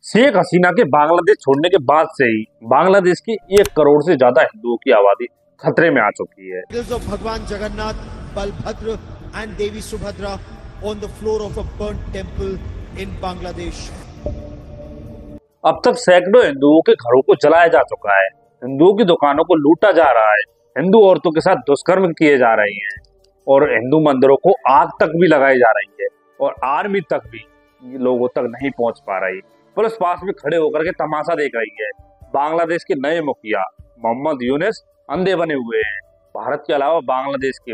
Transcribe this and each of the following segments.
शेख हसीना के बांग्लादेश छोड़ने के बाद से ही बांग्लादेश की 1 करोड़ से ज्यादा हिंदुओं की आबादी खतरे में आ चुकी है। भगवान Jagannath, Balabhadra and Devi Subhadra on the floor of a burnt temple in Bangladesh. अब तक सैकड़ों हिंदुओं के घरों को जलाया जा चुका है, हिंदुओं की दुकानों को लूटा जा रहा है, हिंदू औरतों के साथ दुष्कर्म किए जा रहे हैं और हिंदू मंदिरों को आग तक भी लगाई जा रही है और आर्मी तक भी लोगों तक नहीं पहुंच पा रही। पुलिस पास में खड़े होकर के तमाशा देख रही है। बांग्लादेश के नए मुखिया मोहम्मद यूनुस अंधे बने हुए हैं। भारत के अलावा बांग्लादेश के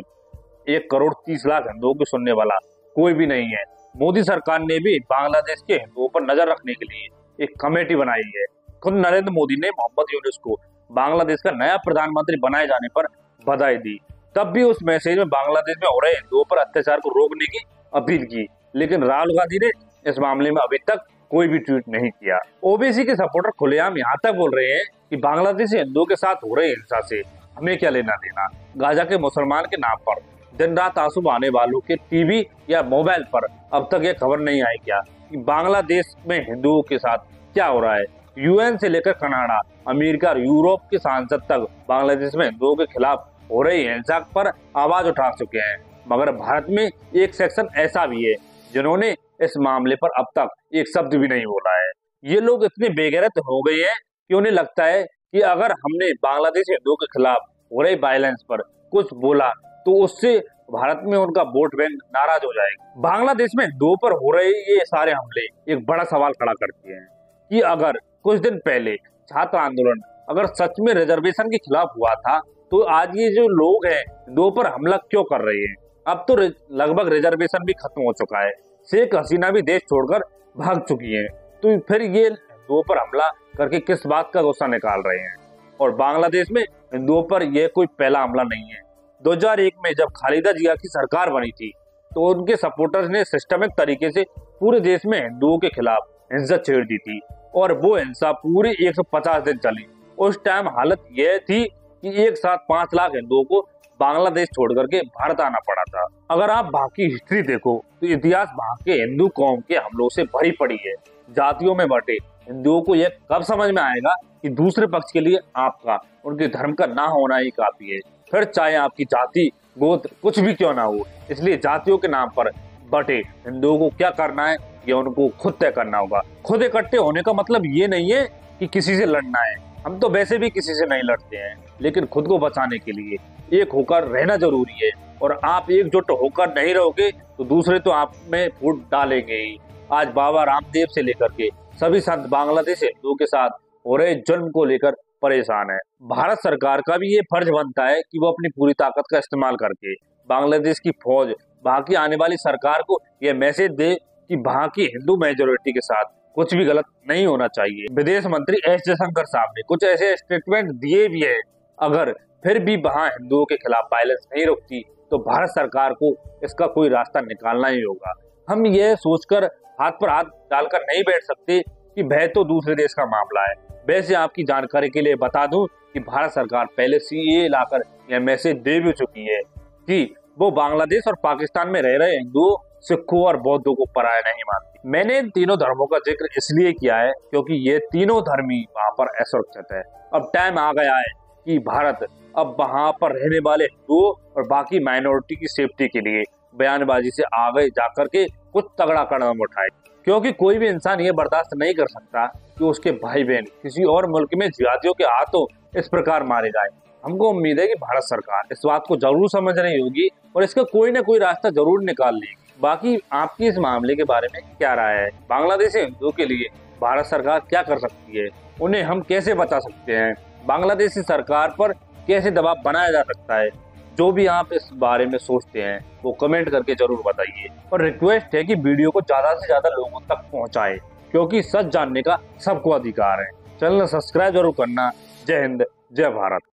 1 करोड़ 30 लाख हिंदुओं को सुनने वाला कोई भी नहीं है। मोदी सरकार ने भी बांग्लादेश के हिंदुओं पर नजर रखने के लिए एक कमेटी बनाई है। खुद नरेंद्र मोदी ने मोहम्मद यूनुस को बांग्लादेश का नया प्रधानमंत्री बनाए जाने पर बधाई दी। तब भी उस मैसेज में बांग्लादेश में हो रहे हिंदुओं पर अत्याचार को रोकने की अपील की, लेकिन राहुल गांधी ने इस मामले में अभी तक कोई भी ट्वीट नहीं किया। ओबीसी के सपोर्टर खुलेआम यहाँ तक बोल रहे हैं कि बांग्लादेशी हिंदुओं के साथ हो रही हिंसा से हमें क्या लेना देना। गाजा के मुसलमान के नाम पर दिन रात आंसू बहाने वालों के टीवी या मोबाइल पर अब तक ये खबर नहीं आई क्या कि बांग्लादेश में हिंदुओं के साथ क्या हो रहा है। यूएन से लेकर कनाडा, अमेरिका और यूरोप के सांसद तक बांग्लादेश में हिंदुओं के खिलाफ हो रही हिंसा पर आवाज उठा चुके हैं, मगर भारत में एक सेक्शन ऐसा भी है जिन्होंने इस मामले पर अब तक एक शब्द भी नहीं बोला है। ये लोग इतने बेगैरत हो गए हैं कि उन्हें लगता है कि अगर हमने बांग्लादेश हिंदुओं के खिलाफ हो रही वायलेंस पर कुछ बोला तो उससे भारत में उनका वोट बैंक नाराज हो जाएगा। बांग्लादेश में हिंदुओं पर हो रहे ये सारे हमले एक बड़ा सवाल खड़ा करते हैं कि अगर कुछ दिन पहले छात्र आंदोलन अगर सच में रिजर्वेशन के खिलाफ हुआ था तो आज ये जो लोग हैं हिंदुओं पर हमला क्यों कर रहे हैं। अब तो लगभग रिजर्वेशन भी खत्म हो चुका है, शेख हसीना भी देश छोड़कर भाग चुकी है, तो फिर ये हिंदुओं पर हमला करके किस बात का गुस्सा निकाल रहे हैं। और बांग्लादेश में हिंदुओं पर यह कोई पहला हमला नहीं है। 2001 में जब खालिदा जिया की सरकार बनी थी तो उनके सपोर्टर्स ने सिस्टमिक तरीके से पूरे देश में हिंदुओं के खिलाफ हिंसा छेड़ दी थी और वो हिंसा पूरे 150 दिन चली। उस टाइम हालत यह थी कि एक साथ 5 लाख हिंदुओं को बांग्लादेश छोड़ करके भारत आना पड़ा था। अगर आप बाकी हिस्ट्री देखो तो इतिहास वहाँ के हिंदू कौम के हमलों से भरी पड़ी है। जातियों में बटे हिंदुओं को यह कब समझ में आएगा कि दूसरे पक्ष के लिए आपका उनके धर्म का ना होना ही काफी है, फिर चाहे आपकी जाति गोत्र कुछ भी क्यों ना हो। इसलिए जातियों के नाम पर बटे हिंदुओं को क्या करना है ये उनको खुद तय करना होगा। खुद इकट्ठे होने का मतलब ये नहीं है कि किसी से लड़ना है, हम तो वैसे भी किसी से नहीं लड़ते हैं, लेकिन खुद को बचाने के लिए एक होकर रहना जरूरी है। और आप एकजुट होकर नहीं रहोगे तो दूसरे तो आप में फूट डालेंगे ही। आज बाबा रामदेव से लेकर के सभी संत बांग्लादेश हिंदुओं के साथ हो रहे जुल्म को लेकर परेशान है। भारत सरकार का भी ये फर्ज बनता है कि वो अपनी पूरी ताकत का इस्तेमाल करके बांग्लादेश की फौज वहां की आने वाली सरकार को यह मैसेज दे कि वहां की हिंदू मेजोरिटी के साथ कुछ भी गलत नहीं होना चाहिए। विदेश मंत्री एस जयशंकर साहब ने कुछ ऐसे स्टेटमेंट दिए भी है। अगर फिर भी वहां हिंदुओं के खिलाफ वायलेंस नहीं रुकती तो भारत सरकार को इसका कोई रास्ता निकालना ही होगा। हम ये सोचकर हाथ पर हाथ डालकर नहीं बैठ सकते कि भय तो दूसरे देश का मामला है। वैसे आपकी जानकारी के लिए बता दूं कि भारत सरकार पहले सीएए लाकर यह मैसेज दे भी चुकी है कि वो बांग्लादेश और पाकिस्तान में रह रहे हिंदुओं, सिखों और बौद्धों को पराया नहीं मानती। मैंने इन तीनों धर्मों का जिक्र इसलिए किया है क्योंकि ये तीनों धर्म ही वहाँ पर असुरक्षित है। अब टाइम आ गया है कि भारत अब वहाँ पर रहने वाले हिंदुओं और बाकी माइनॉरिटी की सेफ्टी के लिए बयानबाजी से आगे जाकर के कुछ तगड़ा कदम उठाए, क्योंकि कोई भी इंसान ये बर्दाश्त नहीं कर सकता कि उसके भाई बहन किसी और मुल्क में जिहादियों के हाथों इस प्रकार मारे जाए। हमको उम्मीद है कि भारत सरकार इस बात को जरूर समझ रही होगी और इसका कोई ना कोई रास्ता जरूर निकाल लेगी। बाकी आपकी इस मामले के बारे में क्या राय है? बांग्लादेशी हिंदुओं के लिए भारत सरकार क्या कर सकती है? उन्हें हम कैसे बचा सकते हैं? बांग्लादेशी सरकार पर कैसे दबाव बनाया जा सकता है? जो भी आप इस बारे में सोचते हैं वो कमेंट करके जरूर बताइए और रिक्वेस्ट है कि वीडियो को ज्यादा से ज्यादा लोगों तक पहुंचाएं, क्योंकि सच जानने का सबको अधिकार है। चैनल सब्सक्राइब जरूर करना। जय हिंद, जय भारत।